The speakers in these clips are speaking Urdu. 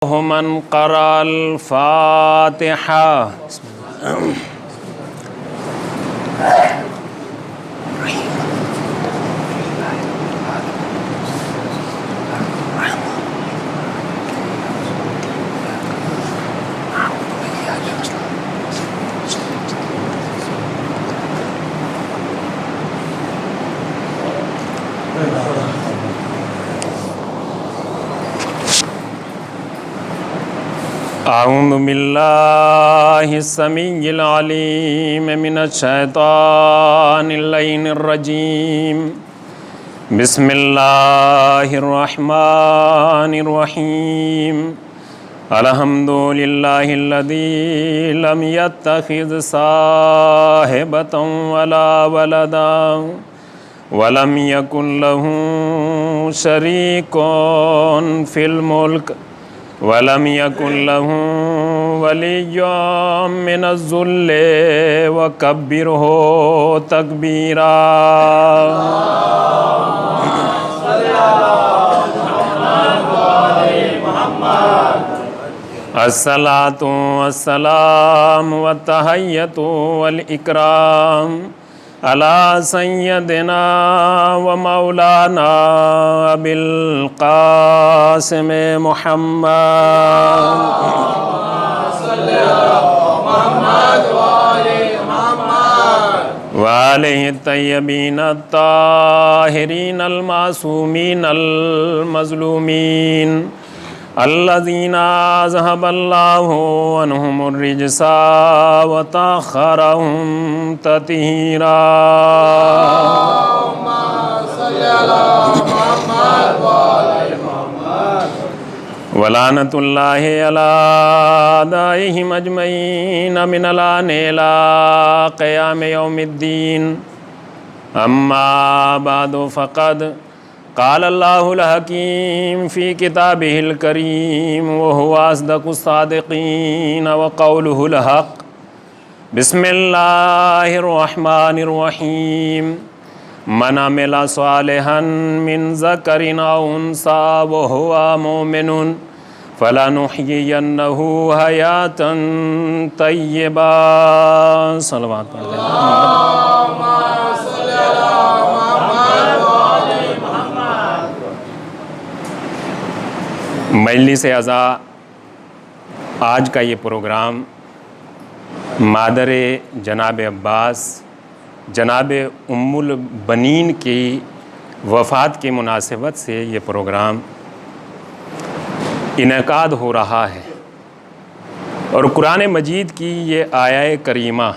من قرأ الفاتحة. اعوذ باللہ السمیع العلیم من الشیطان اللعین الرجیم. بسم اللہ الرحمن الرحیم. الحمد للہ الذی لم یتخذ صاحبۃ ولا ولدا ولم یکن لہ شریک فی الملک وَلَمْ يَكُنْ لَهُ وَلِيٌّ مِّنَ الذُّلِّ وَكَبِّرْهُ تَكْبِيرًا. الصلاة والسلام والتحية والإكرام على سيدنا ومولانا أبي القاسم محمد وآله الطيبين الطاهرين المعصومين المظلومين الذين أذهب الله عنهم الرجس وطهرهم تطهيرا. اللهم صل على محمد وآل محمد. ولعنة الله على أعدائهم أجمعين من الآن إلى قيام يوم الدين. أما بعد فقد قال اللہ الحکیم فی کتابہ الکریم وہو اصدق الصادقین وقولہ الحق. بسم اللہ الرحمن الرحیم. من عمل صالحا من ذکر او انثی وہو مؤمن فلنحیینہ حیاۃ طیبہ. صلوات پڑھ لیں. مجلس اعزا آج کا یہ پروگرام مادر جناب عباس جناب ام البنین کی وفات کی مناسبت سے یہ پروگرام انعقاد ہو رہا ہے، اور قرآن مجید کی یہ آیہ کریمہ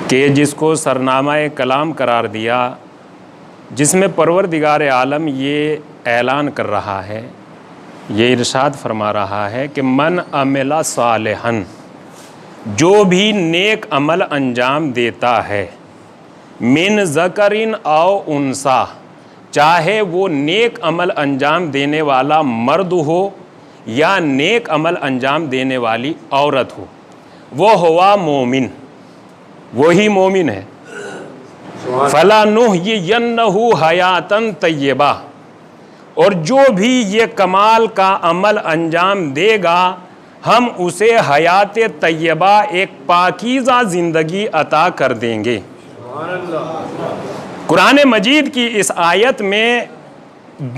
کہ جس کو سرنامہ کلام قرار دیا، جس میں پروردگار عالم یہ اعلان کر رہا ہے، یہ ارشاد فرما رہا ہے کہ من عمل صالحا، جو بھی نیک عمل انجام دیتا ہے، من ذکرن او انثی، چاہے وہ نیک عمل انجام دینے والا مرد ہو یا نیک عمل انجام دینے والی عورت ہو، وہ ہوا مومن، وہی مومن ہے. فَلَنُحْيِيَنَّهُ حَيَاةً طَيِّبَةً، اور جو بھی یہ کمال کا عمل انجام دے گا ہم اسے حیات طیبہ، ایک پاکیزہ زندگی عطا کر دیں گے. قرآن مجید کی اس آیت میں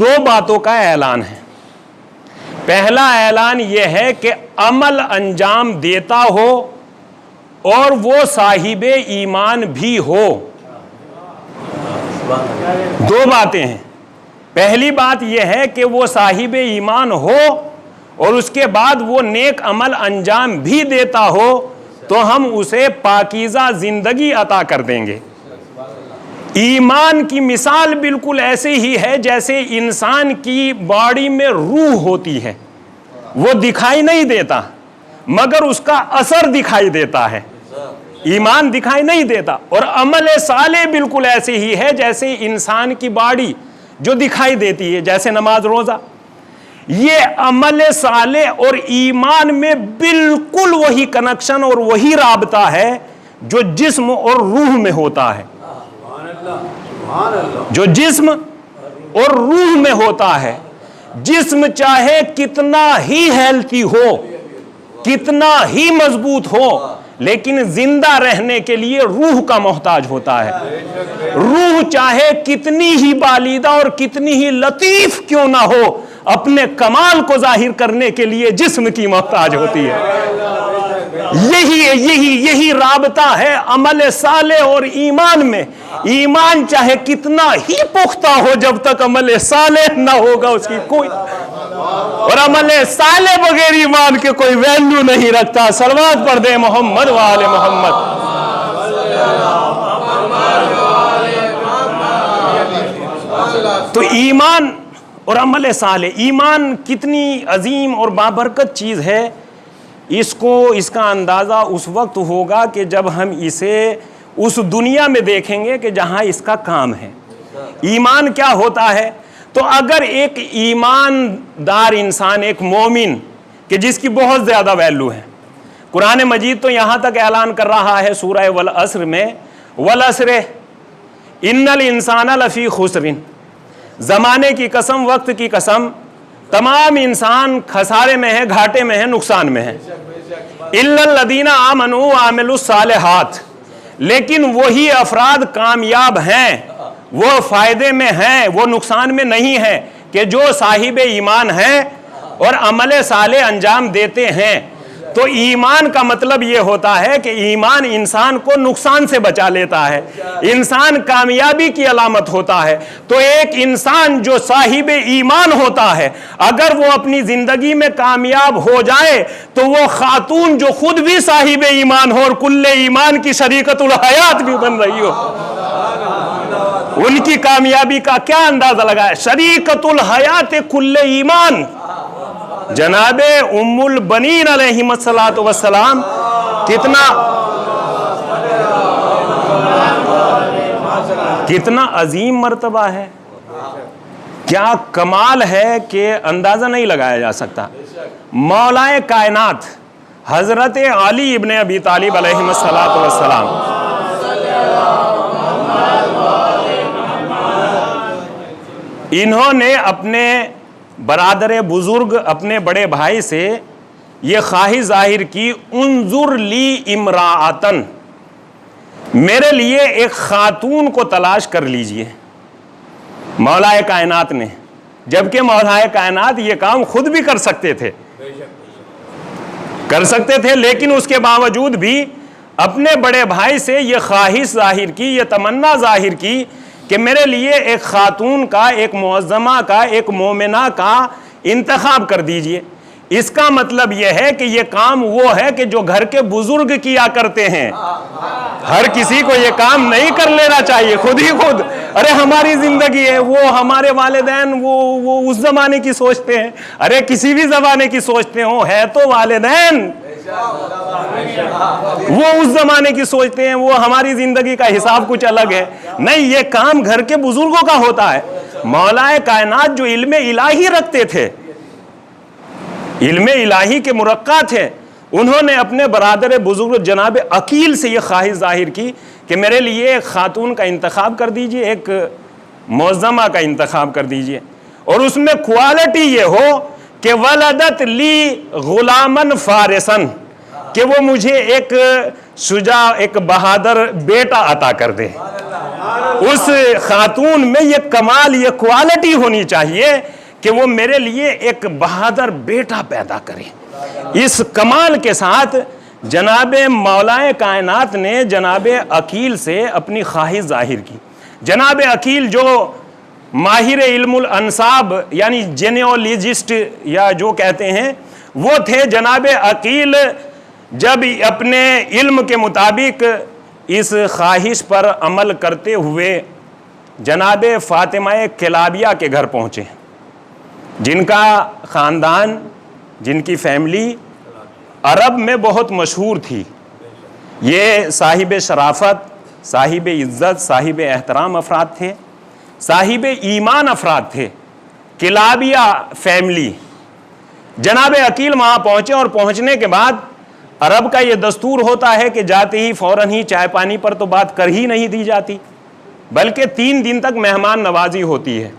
دو باتوں کا اعلان ہے. پہلا اعلان یہ ہے کہ عمل انجام دیتا ہو اور وہ صاحب ایمان بھی ہو. دو باتیں ہیں. پہلی بات یہ ہے کہ وہ صاحب ایمان ہو اور اس کے بعد وہ نیک عمل انجام بھی دیتا ہو تو ہم اسے پاکیزہ زندگی عطا کر دیں گے. ایمان کی مثال بالکل ایسے ہی ہے جیسے انسان کی باڈی میں روح ہوتی ہے، وہ دکھائی نہیں دیتا مگر اس کا اثر دکھائی دیتا ہے. ایمان دکھائی نہیں دیتا، اور عمل صالح بالکل ایسے ہی ہے جیسے انسان کی باڈی جو دکھائی دیتی ہے، جیسے نماز روزہ. یہ عمل صالح اور ایمان میں بالکل وہی کنیکشن اور وہی رابطہ ہے جو جسم اور روح میں ہوتا ہے. جو جسم اور روح میں ہوتا ہے. جسم چاہے کتنا ہی ہیلتھی ہو، کتنا ہی مضبوط ہو، لیکن زندہ رہنے کے لیے روح کا محتاج ہوتا ہے۔ روح چاہے کتنی ہی بالیدہ اور کتنی ہی لطیف کیوں نہ ہو، اپنے کمال کو ظاہر کرنے کے لیے جسم کی محتاج ہوتی ہے۔ یہی رابطہ ہے عمل صالح اور ایمان میں۔ ایمان چاہے کتنا ہی پختہ ہو، جب تک عمل صالح نہ ہوگا اس کی کوئی، اور عمل صالح بغیر ایمان کے کوئی ویلیو نہیں رکھتا۔ صلوات پڑھ دیں محمد و آل محمد۔ تو ایمان اور عمل صالح، ایمان کتنی عظیم اور بابرکت چیز ہے، اس کا اندازہ اس وقت ہوگا کہ جب ہم اسے اس دنیا میں دیکھیں گے کہ جہاں اس کا کام ہے۔ ایمان کیا ہوتا ہے؟ تو اگر ایک ایماندار انسان، ایک مومن کہ جس کی بہت زیادہ ویلیو ہے، قرآن مجید تو یہاں تک اعلان کر رہا ہے سورہ والعصر میں، والعصر ان الانسان لفی خسر، زمانے کی قسم، وقت کی قسم، تمام انسان خسارے میں ہے، گھاٹے میں ہے، نقصان میں ہے۔ الا الذین آمنوا وعملوا الصالحات، لیکن وہی افراد کامیاب ہیں، وہ فائدے میں ہیں، وہ نقصان میں نہیں ہیں، کہ جو صاحب ایمان ہیں اور عمل صالح انجام دیتے ہیں۔ تو ایمان کا مطلب یہ ہوتا ہے کہ ایمان انسان کو نقصان سے بچا لیتا ہے، انسان کامیابی کی علامت ہوتا ہے۔ تو ایک انسان جو صاحب ایمان ہوتا ہے، اگر وہ اپنی زندگی میں کامیاب ہو جائے تو وہ خاتون جو خود بھی صاحب ایمان ہو اور کل ایمان کی شریکت الحیات بھی بن رہی ہو، ان کی کامیابی کا کیا اندازہ لگا ہے؟ شریکت الحیات کل ایمان، جناب ام البنین علیہ الصلوۃ والسلام، کتنا عظیم مرتبہ ہے، کیا کمال ہے کہ اندازہ نہیں لگایا جا سکتا۔ مولا کائنات حضرت علی ابن ابی طالب علیہ الصلوۃ والسلام، انہوں نے اپنے برادر بزرگ، اپنے بڑے بھائی سے یہ خواہش ظاہر کی، انظر لی امراۃن، میرے لیے ایک خاتون کو تلاش کر لیجئے، مولا کائنات نے، جبکہ مولا کائنات یہ کام خود بھی کر سکتے تھے، لیکن اس کے باوجود بھی اپنے بڑے بھائی سے یہ خواہش ظاہر کی، یہ تمنا ظاہر کی کہ میرے لیے ایک خاتون کا، ایک معظمہ کا، ایک مومنہ کا انتخاب کر دیجئے۔ اس کا مطلب یہ ہے کہ یہ کام وہ ہے کہ جو گھر کے بزرگ کیا کرتے ہیں، ہر کسی کو یہ کام نہیں کر لینا چاہیے خود ہی خود۔ ارے ہماری زندگی ہے، وہ ہمارے والدین وہ اس زمانے کی سوچتے ہیں، ارے کسی بھی زمانے کی سوچتے ہوں، ہے تو والدین، وہ اس زمانے کی سوچتے ہیں، وہ ہماری زندگی کا حساب کچھ الگ ہے۔ نہیں، یہ کام گھر کے بزرگوں کا ہوتا ہے۔ مولا کائنات جو علم الہی رکھتے تھے، علم الہی کے مرقع تھے، انہوں نے اپنے برادر بزرگ جناب عقیل سے یہ خواہش ظاہر کی کہ میرے لیے ایک خاتون کا انتخاب کر دیجئے، ایک معظمہ کا انتخاب کر دیجئے، اور اس میں کوالٹی یہ ہو کہ ولدت لی غلامن فارسن، کہ وہ مجھے ایک شجاع، ایک بہادر بیٹا عطا کر دے۔ اس خاتون میں یہ کمال، یہ کوالٹی ہونی چاہیے کہ وہ میرے لیے ایک بہادر بیٹا پیدا کرے۔ اس کمال کے ساتھ جناب مولا کائنات نے جناب عقیل سے اپنی خواہش ظاہر کی۔ جناب عقیل جو ماہر علم الانساب یعنی جینیولوجسٹ یا جو کہتے ہیں وہ تھے، جناب عقیل جب اپنے علم کے مطابق اس خواہش پر عمل کرتے ہوئے جناب فاطمہ کلابیہ کے گھر پہنچے، جن کا خاندان، جن کی فیملی عرب میں بہت مشہور تھی، یہ صاحب شرافت، صاحب عزت، صاحب احترام افراد تھے، صاحب ایمان افراد تھے، کلابیہ فیملی۔ جناب عقیل وہاں پہنچے، اور پہنچنے کے بعد عرب کا یہ دستور ہوتا ہے کہ جاتے ہی فوراً ہی چائے پانی پر تو بات کر ہی نہیں دی جاتی، بلکہ 3 دن تک مہمان نوازی ہوتی ہے،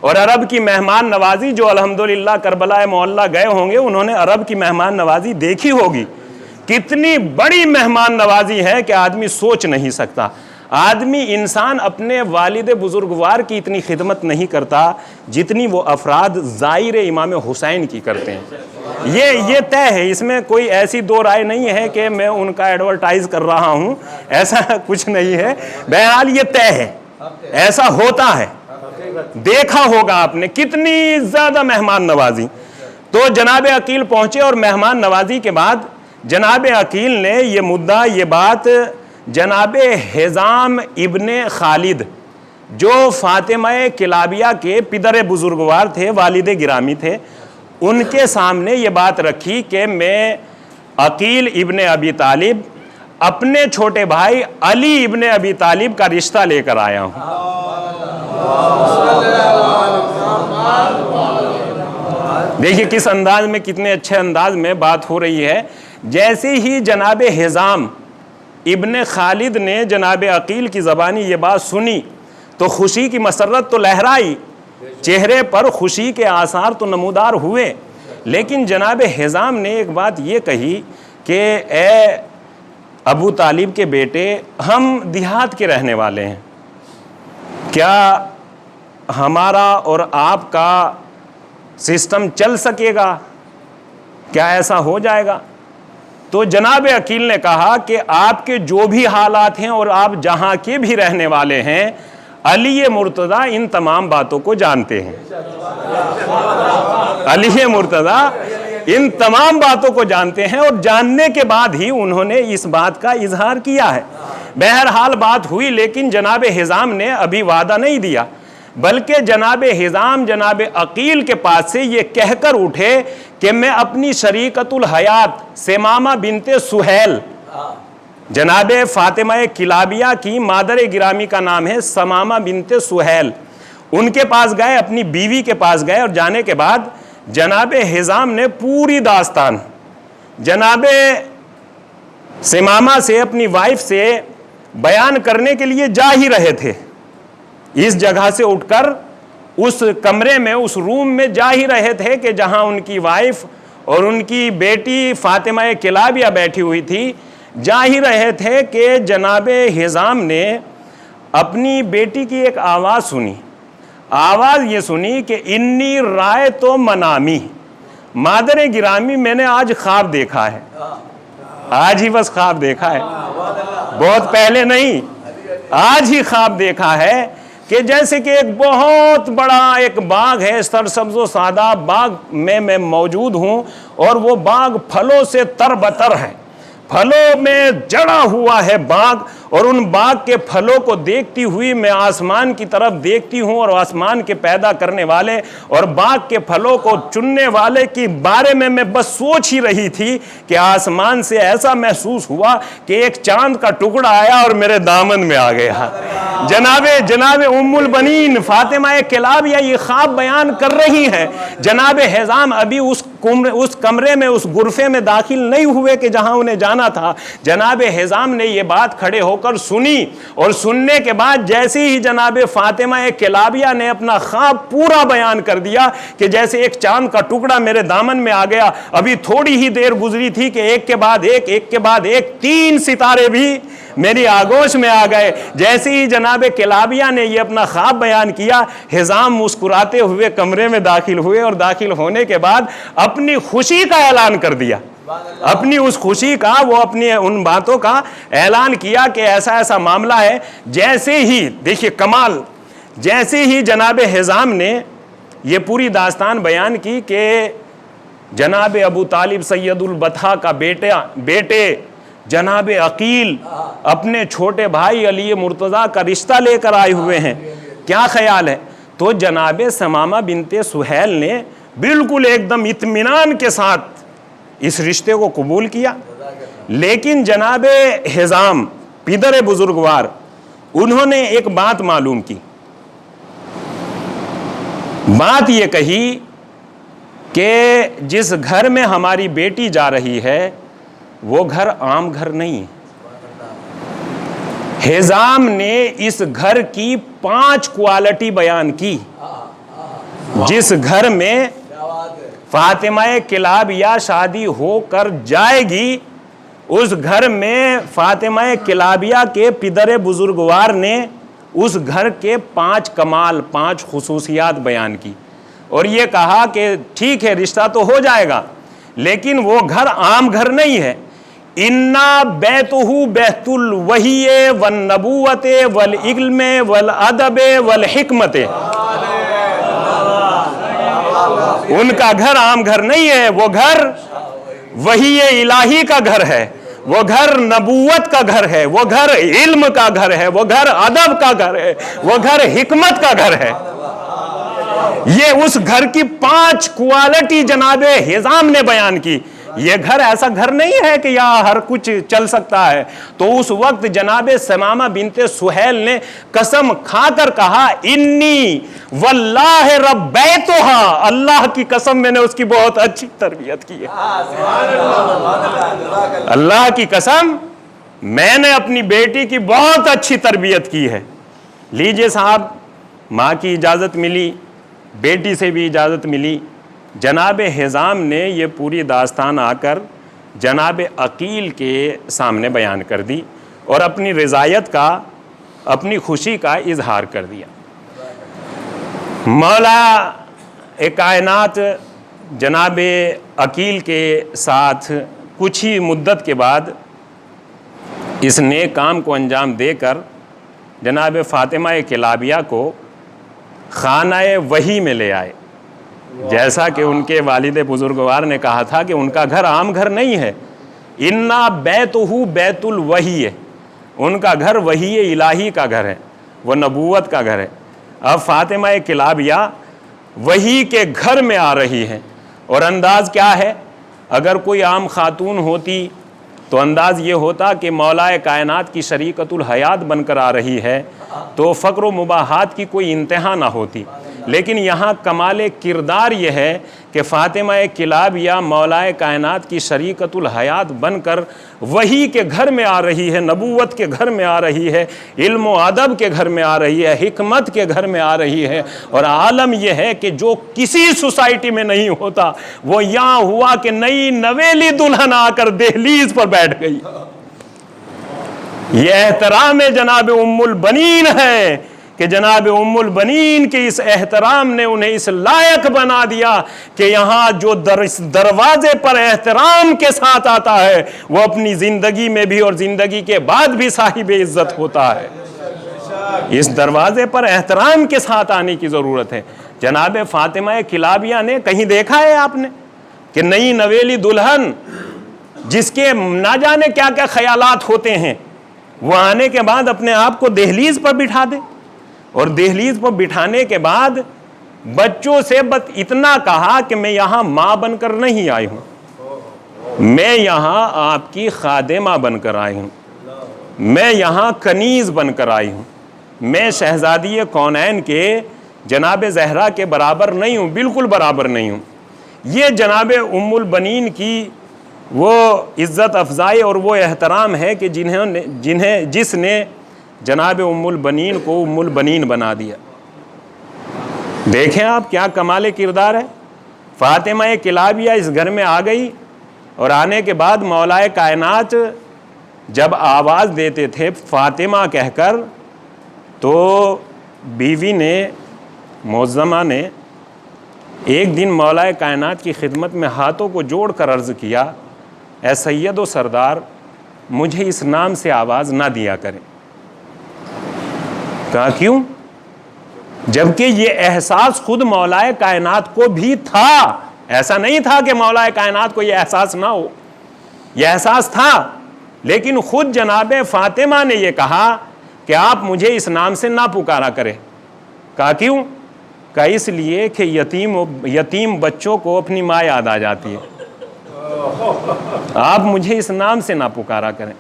اور عرب کی مہمان نوازی جو الحمدللہ کربلا معلیٰ گئے ہوں گے انہوں نے عرب کی مہمان نوازی دیکھی ہوگی. کتنی بڑی مہمان نوازی ہے کہ آدمی سوچ نہیں سکتا. آدمی انسان اپنے والد بزرگوار کی اتنی خدمت نہیں کرتا جتنی وہ افراد زائر امام حسین کی کرتے ہیں. یہ طے ہے, اس میں کوئی ایسی دو رائے نہیں ہے کہ میں ان کا ایڈورٹائز کر رہا ہوں, ایسا کچھ نہیں ہے. بہرحال یہ طے ہے, ایسا ہوتا ہے. دیکھا ہوگا آپ نے کتنی زیادہ مہمان نوازی. تو جناب عقیل پہنچے اور مہمان نوازی کے بعد جناب عقیل نے یہ مدعا, یہ بات جناب حزام ابن خالد جو فاطمہ کلابیہ کے پدر بزرگوار تھے, والد گرامی تھے, ان کے سامنے یہ بات رکھی کہ میں عقیل ابن ابی طالب اپنے چھوٹے بھائی علی ابن ابی طالب کا رشتہ لے کر آیا ہوں. دیکھیے کس انداز میں, کتنے اچھے انداز میں بات ہو رہی ہے. جیسے ہی جناب حزام ابن خالد نے جناب عقیل کی زبانی یہ بات سنی تو خوشی کی مسرت تو لہرائی, چہرے پر خوشی کے آثار تو نمودار ہوئے. لیکن جناب حزام نے ایک بات یہ کہی کہ اے ابو طالب کے بیٹے, ہم دیہات کے رہنے والے ہیں, کیا ہمارا اور آپ کا سسٹم چل سکے گا؟ کیا ایسا ہو جائے گا؟ تو جناب عقیل نے کہا کہ آپ کے جو بھی حالات ہیں اور آپ جہاں کے بھی رہنے والے ہیں, علی مرتضیٰ ان تمام باتوں کو جانتے ہیں. علی مرتضیٰ ان تمام باتوں کو جانتے ہیں, اور جاننے کے بعد ہی انہوں نے اس بات کا اظہار کیا ہے. بہرحال بات ہوئی, لیکن جناب حزام نے ابھی وعدہ نہیں دیا, بلکہ جناب حزام جناب عقیل کے پاس سے یہ کہہ کر اٹھے کہ میں اپنی شریکت الحیات ثمامہ بنت سہیل, جناب فاطمہ کلابیہ کی مادر گرامی کا نام ہے ثمامہ بنت سہیل, ان کے پاس گئے, اپنی بیوی کے پاس گئے, اور جانے کے بعد جناب حزام نے پوری داستان جناب ثمامہ سے, اپنی وائف سے بیان کرنے کے لیے جا ہی رہے تھے. اس جگہ سے اٹھ کر اس کمرے میں, اس روم میں جا ہی رہے تھے کہ جہاں ان کی وائف اور ان کی بیٹی فاطمہ کلابیہ بیٹھی ہوئی تھی. جا ہی رہے تھے کہ جناب حزام نے اپنی بیٹی کی ایک آواز سنی. آواز یہ سنی کہ انی رائے تو منامی, مادر گرامی میں نے آج خواب دیکھا ہے. آج ہی بس خواب دیکھا ہے, بہت پہلے نہیں, آج ہی خواب دیکھا ہے کہ جیسے کہ ایک بہت بڑا ایک باغ ہے, سرسبز و شاداب باغ میں موجود ہوں, اور وہ باغ پھلوں سے تر بتر ہے, پھلوں میں جڑا ہوا ہے باغ, اور ان باغ کے پھلوں کو دیکھتی ہوئی میں آسمان کی طرف دیکھتی ہوں, اور آسمان کے پیدا کرنے والے اور باغ کے پھلوں کو چننے والے کے بارے میں بس سوچ ہی رہی تھی کہ آسمان سے ایسا محسوس ہوا کہ ایک چاند کا ٹکڑا آیا اور میرے دامن میں آ گیا. جناب ام البنین فاطمہ کلابیہ یہ خواب بیان کر رہی ہیں. جناب حزام ابھی اس کمرے میں, اس غرفے میں داخل نہیں ہوئے کہ جہاں انہیں جانا تھا. جناب حزام نے یہ بات کھڑے ہو کر سنی, اور سننے کے بعد جیسے ہی جناب فاطمہ کلابیہ نے اپنا خواب پورا بیان کر دیا کہ جیسے ایک چاند کا ٹکڑا میرے دامن میں آ گیا. ابھی تھوڑی ہی دیر گزری تھی کہ ایک کے بعد ایک 3 ستارے بھی میری آگوش میں آ گئے. جیسے ہی جناب کلابیہ نے یہ اپنا خواب بیان کیا, حزام مسکراتے ہوئے کمرے میں داخل ہوئے, اور داخل ہونے کے بعد اپنی خوشی کا اعلان کر دیا. اپنی اس خوشی کا, وہ اپنی ان باتوں کا اعلان کیا کہ ایسا ایسا معاملہ ہے. جیسے ہی دیکھیے کمال, جیسے ہی جناب حزام نے یہ پوری داستان بیان کی کہ جناب ابو طالب سید البطحہ کا بیٹے جناب عقیل اپنے چھوٹے بھائی علی مرتضیٰ کا رشتہ لے کر آئے ہوئے ہیں, کیا خیال ہے؟ تو جناب ثمامہ بنت سہیل نے بالکل ایک دم اطمینان کے ساتھ اس رشتے کو قبول کیا. لیکن جناب حزام پدر بزرگوار, انہوں نے ایک بات معلوم کی. بات یہ کہی کہ جس گھر میں ہماری بیٹی جا رہی ہے وہ گھر عام گھر نہیں. حزام نے اس گھر کی 5 کوالٹی بیان کی. جس گھر میں فاطمہ کلابیہ شادی ہو کر جائے گی، اس گھر میں فاطمہ کلابیہ کے پدر بزرگوار نے اس گھر کے 5 کمال، 5 خصوصیات بیان کی، اور یہ کہا کہ ٹھیک ہے رشتہ تو ہو جائے گا، لیکن وہ گھر عام گھر نہیں ہے۔ اِنَّا بَيْتُهُ بَيْتُ الْوَحْيِ وَالنَّبُوَّةِ وَالْعِلْمِ وَالْأَدَبِ وَالْحِکْمَةِ۔ ان کا گھر عام گھر نہیں ہے، وہ گھر وحی الہی کا گھر ہے، وہ گھر نبوت کا گھر ہے، وہ گھر علم کا گھر ہے، وہ گھر ادب کا گھر ہے، وہ گھر حکمت کا گھر ہے۔ یہ اس گھر کی 5 کوالٹی جناب حزام نے بیان کی۔ یہ گھر ایسا گھر نہیں ہے کہ یہاں ہر کچھ چل سکتا ہے۔ تو اس وقت جناب ثمامہ بنت سہیل نے قسم کھا کر کہا انی واللہ ربیتها، اللہ کی قسم میں نے اس کی بہت اچھی تربیت کی ہے، اللہ کی قسم میں نے اپنی بیٹی کی بہت اچھی تربیت کی ہے۔ لیجئے صاحب، ماں کی اجازت ملی، بیٹی سے بھی اجازت ملی، جناب حزام نے یہ پوری داستان آ کر جناب عقیل کے سامنے بیان کر دی اور اپنی رضایت کا، اپنی خوشی کا اظہار کر دیا۔ مولا کائنات جناب عقیل کے ساتھ کچھ ہی مدت کے بعد اس نیک کام کو انجام دے کر جناب فاطمہ کلابیہ کو خانہ وحی میں لے آئے، جیسا کہ ان کے والد بزرگوار نے کہا تھا کہ ان کا گھر عام گھر نہیں ہے۔ اِنَّا بَيْتُهُ بَيْتُ الْوَحْيِ، ان کا گھر وحی الہی کا گھر ہے، وہ نبوت کا گھر ہے۔ اب فاطمہ کلابیہ وحی کے گھر میں آ رہی ہے، اور انداز کیا ہے؟ اگر کوئی عام خاتون ہوتی تو انداز یہ ہوتا کہ مولا کائنات کی شریکت الحیات بن کر آ رہی ہے تو فقر و مباحات کی کوئی انتہا نہ ہوتی، لیکن یہاں کمال کردار یہ ہے کہ فاطمہ کلابیہ مولا کائنات کی شریکت الحیات بن کر وحی کے گھر میں آ رہی ہے، نبوت کے گھر میں آ رہی ہے، علم و ادب کے گھر میں آ رہی ہے، حکمت کے گھر میں آ رہی ہے، اور عالم یہ ہے کہ جو کسی سوسائٹی میں نہیں ہوتا وہ یہاں ہوا کہ نئی نویلی دلہن آ کر دہلیز پر بیٹھ گئی۔ یہ احترام جناب ام البنین ہے کہ جناب ام البنین کے اس احترام نے انہیں اس لائق بنا دیا کہ یہاں جو دروازے پر احترام کے ساتھ آتا ہے وہ اپنی زندگی میں بھی اور زندگی کے بعد بھی صاحب عزت ہوتا ہے۔ اس دروازے پر احترام کے ساتھ آنے کی ضرورت ہے۔ جناب فاطمہ کلابیہ نے کہیں دیکھا ہے آپ نے کہ نئی نویلی دلہن جس کے نہ جانے کیا کیا خیالات ہوتے ہیں، وہ آنے کے بعد اپنے آپ کو دہلیز پر بٹھا دے، اور دہلیز پر بٹھانے کے بعد بچوں سے اتنا کہا کہ میں یہاں ماں بن کر نہیں آئی ہوں، میں یہاں آپ کی خادمہ بن کر آئی ہوں، میں یہاں کنیز بن کر آئی ہوں، میں شہزادی کونین کے جناب زہرا کے برابر نہیں ہوں، بالکل برابر نہیں ہوں۔ یہ جناب ام البنین کی وہ عزت افزائی اور وہ احترام ہے کہ جس نے جناب ام البنین کو ام البنین بنا دیا۔ دیکھیں آپ کیا کمال کردار ہے۔ فاطمہ کلابیہ اس گھر میں آ گئی، اور آنے کے بعد مولا کائنات جب آواز دیتے تھے فاطمہ کہہ کر، تو بیوی نے معظمہ نے ایک دن مولا کائنات کی خدمت میں ہاتھوں کو جوڑ کر عرض کیا، اے سید و سردار، مجھے اس نام سے آواز نہ دیا کریں۔ کہا کیوں؟ جبکہ یہ احساس خود مولا کائنات کو بھی تھا، ایسا نہیں تھا کہ مولا کائنات کو یہ احساس نہ ہو، یہ احساس تھا، لیکن خود جناب فاطمہ نے یہ کہا کہ آپ مجھے اس نام سے نہ پکارا کریں۔ کہا کیوں؟ کہا اس لیے کہ یتیم بچوں کو اپنی ماں یاد آ جاتی ہے، آپ مجھے اس نام سے نہ پکارا کریں۔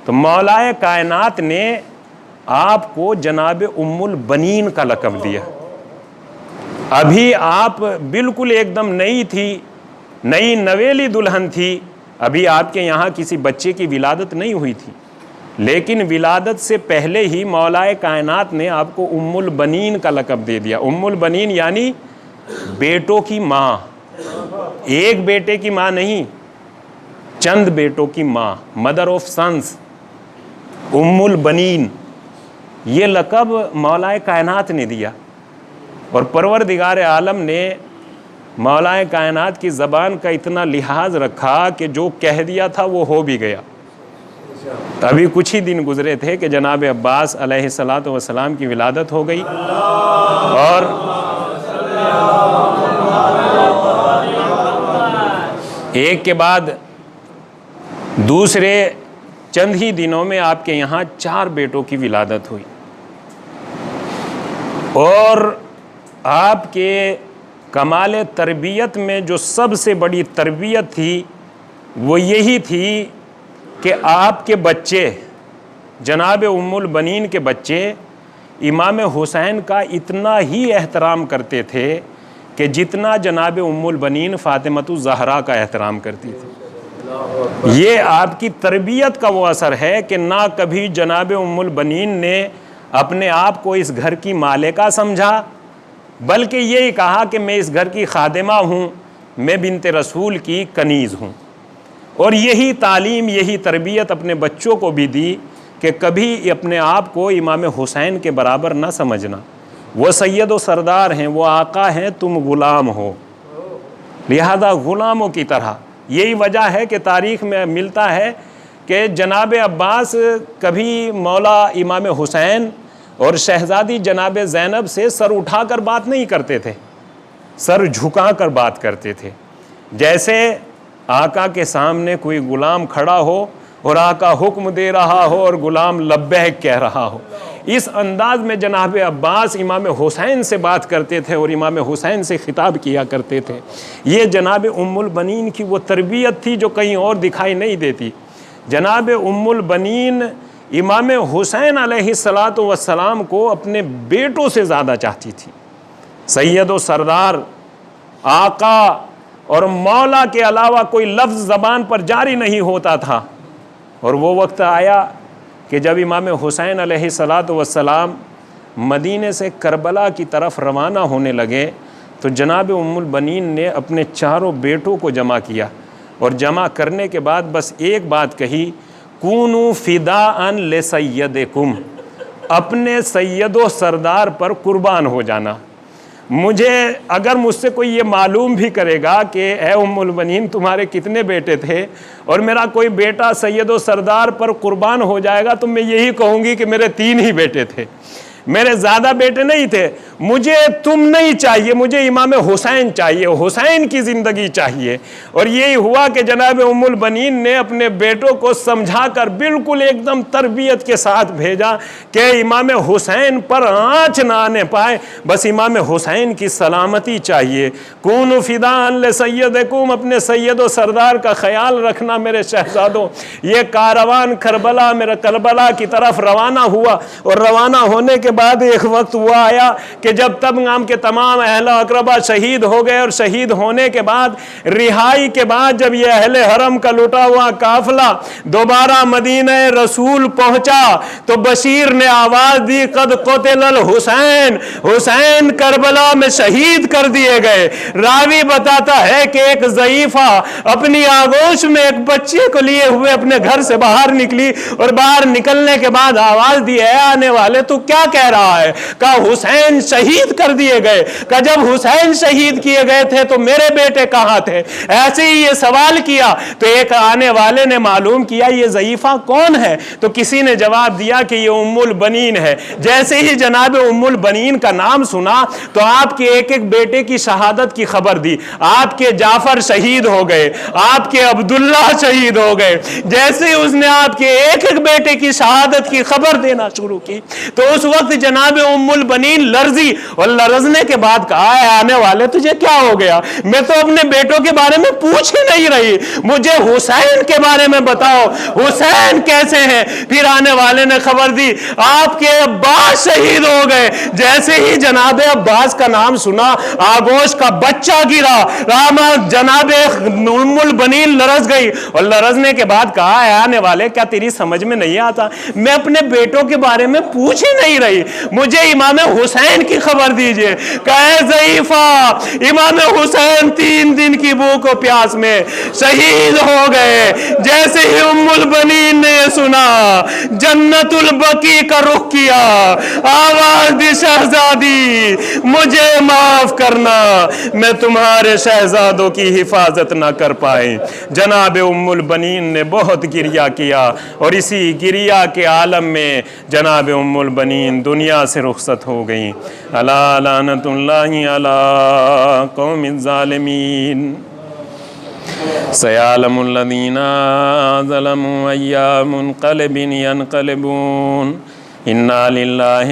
تو مولا کائنات نے آپ کو جناب ام البنین کا لقب دیا۔ ابھی آپ بالکل ایک دم نئی تھی، نئی نویلی دلہن تھی، ابھی آپ کے یہاں کسی بچے کی ولادت نہیں ہوئی تھی، لیکن ولادت سے پہلے ہی مولا کائنات نے آپ کو ام البنین کا لقب دے دیا۔ ام البنین یعنی بیٹوں کی ماں، ایک بیٹے کی ماں نہیں، چند بیٹوں کی ماں، مدر آف سنس، ام البنین، یہ لقب مولا کائنات نے دیا. اور پروردگار عالم نے مولا کائنات کی زبان کا اتنا لحاظ رکھا کہ جو کہہ دیا تھا وہ ہو بھی گیا. ابھی کچھ ہی دن گزرے تھے کہ جناب عباس علیہ الصلاۃ والسلام کی ولادت ہو گئی، اور ایک کے بعد دوسرے چند ہی دنوں میں آپ کے یہاں 4 بیٹوں کی ولادت ہوئی. اور آپ کے کمال تربیت میں جو سب سے بڑی تربیت تھی وہ یہی تھی کہ آپ کے بچے، جناب ام البنین کے بچے، امام حسین کا اتنا ہی احترام کرتے تھے کہ جتنا جناب ام البنین فاطمۃ الزہرا کا احترام کرتی تھی. یہ آپ کی تربیت کا وہ اثر ہے کہ نہ کبھی جناب ام البنین نے اپنے آپ کو اس گھر کی مالکہ سمجھا، بلکہ یہی کہا کہ میں اس گھر کی خادمہ ہوں، میں بنت رسول کی کنیز ہوں. اور یہی تعلیم، یہی تربیت اپنے بچوں کو بھی دی کہ کبھی اپنے آپ کو امام حسین کے برابر نہ سمجھنا. وہ سید و سردار ہیں، وہ آقا ہیں، تم غلام ہو، لہذا غلاموں کی طرح. یہی وجہ ہے کہ تاریخ میں ملتا ہے کہ جناب عباس کبھی مولا امام حسین اور شہزادی جناب زینب سے سر اٹھا کر بات نہیں کرتے تھے، سر جھکا کر بات کرتے تھے. جیسے آقا کے سامنے کوئی غلام کھڑا ہو اور آقا حکم دے رہا ہو اور غلام لبیک کہہ رہا ہو، اس انداز میں جناب عباس امام حسین سے بات کرتے تھے اور امام حسین سے خطاب کیا کرتے تھے. یہ جناب ام البنین کی وہ تربیت تھی جو کہیں اور دکھائی نہیں دیتی. جناب ام البنین امام حسین علیہ الصلاۃ والسلام کو اپنے بیٹوں سے زیادہ چاہتی تھی. سید و سردار، آقا اور مولا کے علاوہ کوئی لفظ زبان پر جاری نہیں ہوتا تھا. اور وہ وقت آیا کہ جب امام حسین علیہ الصلاۃ والسلام مدینے سے کربلا کی طرف روانہ ہونے لگے تو جناب ام البنین نے اپنے 4 بیٹوں کو جمع کیا، اور جمع کرنے کے بعد بس ایک بات کہی، کونوا فداء لسیدکم، اپنے سید و سردار پر قربان ہو جانا. مجھے اگر مجھ سے کوئی یہ معلوم بھی کرے گا کہ اے ام البنین تمہارے کتنے بیٹے تھے اور میرا کوئی بیٹا سید و سردار پر قربان ہو جائے گا تو میں یہی کہوں گی کہ میرے 3 ہی بیٹے تھے، میرے زیادہ بیٹے نہیں تھے. مجھے تم نہیں چاہیے، مجھے امام حسین چاہیے، حسین کی زندگی چاہیے. اور یہی ہوا کہ جناب ام البنین نے اپنے بیٹوں کو سمجھا کر بالکل ایک دم تربیت کے ساتھ بھیجا کہ امام حسین پر آنچ نہ آنے پائے، بس امام حسین کی سلامتی چاہیے. کونوا فداء لسیدکم، اپنے سید و سردار کا خیال رکھنا میرے شہزادوں. یہ کاروان کربلا کی طرف روانہ ہوا، اور روانہ ہونے کے بعد ایک وقت وہ آیا کہ جب تمام کے تمام اہل اقربا شہید ہو گئے، اور شہید ہونے کے بعد رہائی کے بعد جب یہ اہل حرم کا لٹا ہوا قافلہ دوبارہ مدینہ رسول پہنچا تو بشیر نے آواز دی، قد قتل الحسین، حسین کربلا میں شہید کر دیے گئے. راوی بتاتا ہے کہ ایک ضعیفہ اپنی آغوش میں ایک بچے کو لیے ہوئے اپنے گھر سے باہر نکلی، اور باہر نکلنے کے بعد آواز دی، اے آنے والے تو کیا کہہ رہا ہے؟ کہا حسین شہید کر دیے گئے. کہا جب حسین شہید کیے گئے تھے تو میرے بیٹے کہاں تھے؟ ایسے ہی یہ سوال کیا تو ایک آنے والے نے معلوم کیا یہ ضعیفہ کون ہے، تو کسی نے جواب دیا کہ یہ ام البنین ہے. جیسے ہی جناب ام البنین کا نام سنا تو آپ کے ایک ایک بیٹے کی شہادت کی خبر دی. آپ کے جعفر شہید ہو گئے، آپ کے عبداللہ شہید ہو گئے. جیسے ہی اس نے آپ کے ایک ایک بیٹے کی شہادت کی خبر دینا شروع کی تو اس وقت جناب ام البنین لرزی، اور لرزنے کے بعد کہا، اے آنے والے تجھے کیا ہو گیا؟ میں تو اپنے بیٹوں کے بارے میں پوچھ ہی نہیں رہی، مجھے حسین کے بارے میں بتاؤ، حسین کیسے ہیں؟ پھر آنے والے نے خبر دی، آپ کے عباس شہید ہو گئے. جیسے ہی جناب عباس کا نام سنا آگوش کا بچہ گرا، جناب ام البنین لرز گئی، اور لرزنے کے بعد کہا، اے آنے والے کیا تیری سمجھ میں نہیں آتا؟ میں اپنے بیٹوں کے بارے میں پوچھ ہی نہیں رہی، مجھے امام حسین کی خبر دیجئے کہ اے ضعیفہ امام حسین 3 دن کی بھوک و پیاس میں شہید ہو گئے۔ جیسے ہی ام البنین نے یہ سنا جنت البقیع کا رخ کیا، آواز دی شہزادی مجھے معاف کرنا، میں تمہارے شہزادوں کی حفاظت نہ کر پائے۔ جناب ام البنین نے بہت گریہ کیا اور اسی گریہ کے عالم میں جناب ام البنین دنیا سے رخصت ہو گئیں۔ الا لعنت اللہ علی قوم الظالمین، سیعلم الذین ظلموا ای منقلب ینقلبون، انا للہ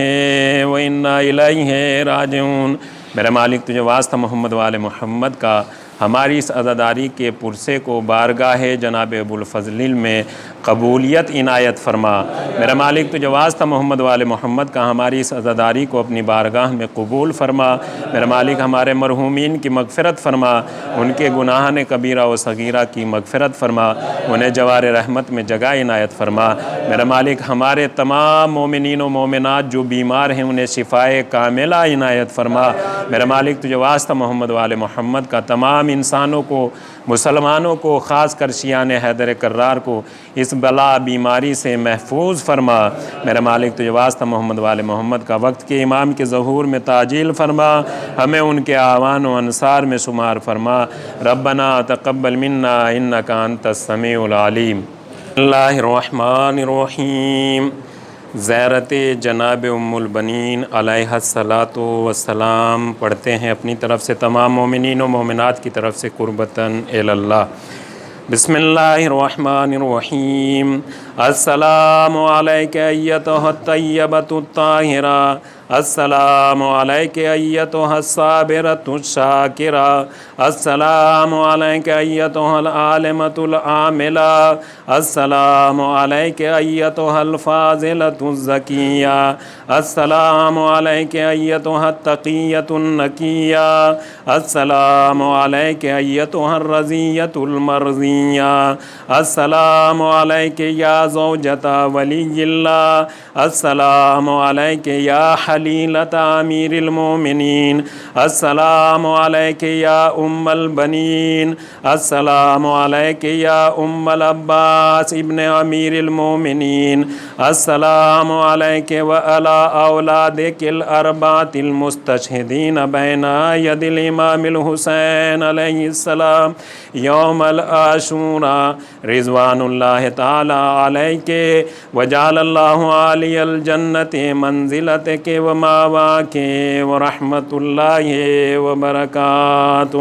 و انا الیہ راجعون۔ میرے مالک تجھے واسطہ محمد وآل محمد کا ہماری اس عزاداری کے پرسے کو بارگاہ جناب ابوالفضل میں قبولیت عنایت فرما۔ میرا مالک تجھے واسطہ محمد وآل محمد کا ہماری اس عزاداری کو اپنی بارگاہ میں قبول فرما۔ میرا مالک ہمارے مرحومین کی مغفرت فرما، ان کے گناہان کبیرہ و صغیرہ کی مغفرت فرما، انہیں جوار رحمت میں جگہ عنایت فرما۔ میرا مالک ہمارے تمام مومنین و مومنات جو بیمار ہیں انہیں شفائے کاملہ عنایت فرما۔ میرا مالک تجھے واسطہ محمد وآل محمد کا تمام انسانوں کو، مسلمانوں کو، خاص کر شیعان حیدر کرار کو اس بلا بیماری سے محفوظ فرما۔ میرا مالک تجھے واسطہ محمد وآل محمد کا وقت کے امام کے ظہور میں تعجیل فرما، ہمیں ان کے اعوان و انصار میں شمار فرما۔ ربنا تقبل منا انک انت السمیع العلیم۔ اللہ الرحمن الرحیم۔ زیارت جناب ام البنین علیہ الصلاۃ والسلام پڑھتے ہیں اپنی طرف سے، تمام مومنین و مومنات کی طرف سے قربتاً الی اللہ۔ بسم اللہ الرحمن الرحیم۔ السلام علیک ایتھا الطیبۃ الطاہرہ، السلام علیک ایتھا الصابرۃ الشاکرہ، السلام علیک ایتھا العالمۃ العاملہ، السلام علیک ایتھا الفاضلۃ الزکیہ، السلام علیک ایتھا التقیۃ النقیہ، السلام علیک ایتھا الرضیۃ المرضیہ، السلام علیک یا زوجۃ ولی اللہ، السلام علیک یا حلیلۃ امیر المومنین، السلام علیک یا ام البنین، السلام علیک یا ام العباس ابن امیر المومنین، السلام علیک وعلی اولادک الاربعۃ المستشہدین بین ید الامام الحسین علیہ السلام یوم العاشوراء، رضوان اللہ تعالی علیک وجعل اللہ علی الجنت منزلتک وماواک ورحمۃ اللہ وبرکاتہ۔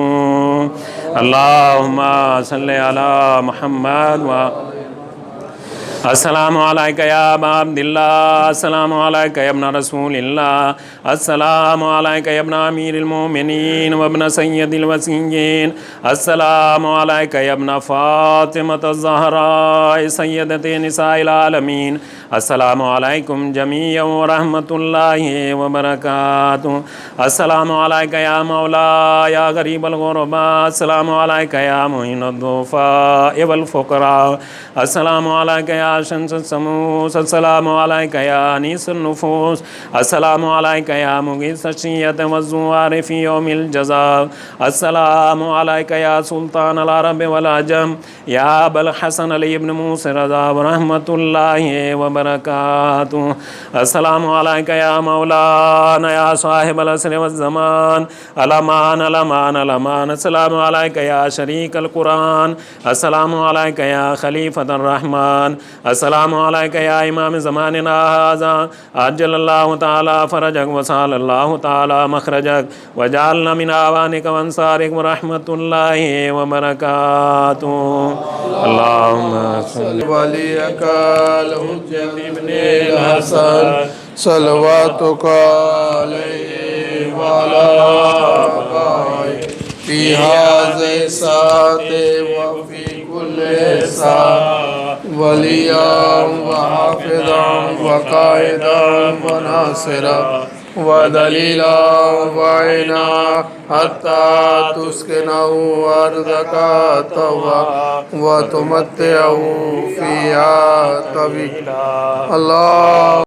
اللہم صلی علی محمد السلام علیکہ یا ابا عبداللہ، السلام علیکہ یا ابن رسول اللہ، السلام علیکہ یا ابن امیر المومنین وابن سید الوصیین، السلام علیکہ یا ابن فاطمۃ الزہراء سیدۃ نساء العالمین، السلام علیکم جمیعا ورحمۃ اللہ وبرکاتہ۔ السلام علیکہ یا مولا یا غریب الغرباء، السلام علیکہ یا معین الضعفاء والفقراء، السلام علیکہ یا شمس الشموس، السلام علیکہ یا انیس النفوس، السلام علیکہ یا مغیث الشیعۃ والزوار فی یوم الجزاء، السلام علیکہ یا سلطان العرب والعجم یا ابا الحسن علی بن موسی رضا ورحمۃ اللہ وبرکاتہ، السلام علیکہ یا مولانا یا صاحب العصر والزمان، الامان الامان الامان، السلام علیکہ یا شریک القرآن، السلام علیکہ یا خلیفۃ الرحمن، السلام علیکہ یا امام زماننا ھذا، عجل اللہ تعالی فرجک وسال اللہ تعالی مخرجک وجعلنا من اعوانک وانصارک ورحمۃ اللہ وبرکاتہ۔ اللہم صلی ولیک الحجۃ ابن الحسن صلواتک علیہ وعلی آبائہ فی ھذہ الساعۃ وفی کل ساعۃ ولیاً وحافظاً وقائداً وناصراً ودلیلاً وعینا حتی تسکنہ ارضک طوعا وتمتعہ فیہا طویلا۔ اللہ